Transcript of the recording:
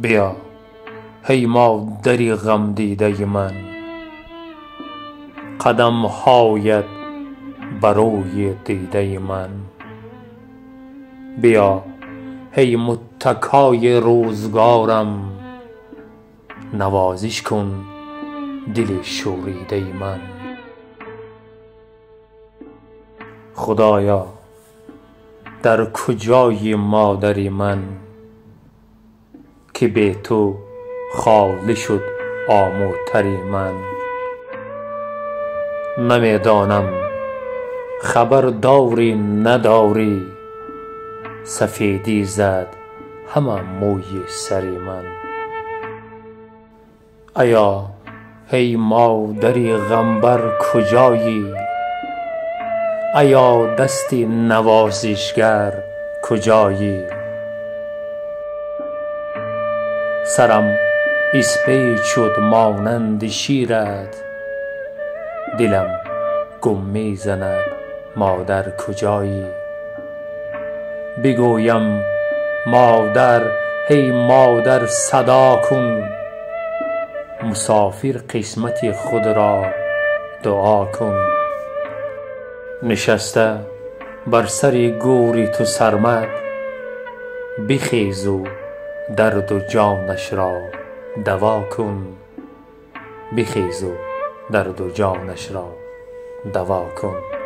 بیا هی مادری غم دیده من، قدم هایت بر روی دیده من. بیا هی متکای روزگارم، نوازش کن دل شوریده من. خدایا در کجای مادری من، که بی تو خالی شد آم و تری من. نمی دانم خبر داری نداری، سفیدی زد همه موی سری من. ایا ای مادری غمبر کجایی، ایا دست نوازشگر کجایی. سرم اسپیچ شد مانند شیرت، دلم گم می زند مادر کجایی. بگویم مادر ای مادر صدا کن، مسافر قسمت خود را دعا کن. نشسته بر سر گور تو سرمد، بخیز و درد و جانش را دوا کن. بخیز و درد و جانش را دوا کن.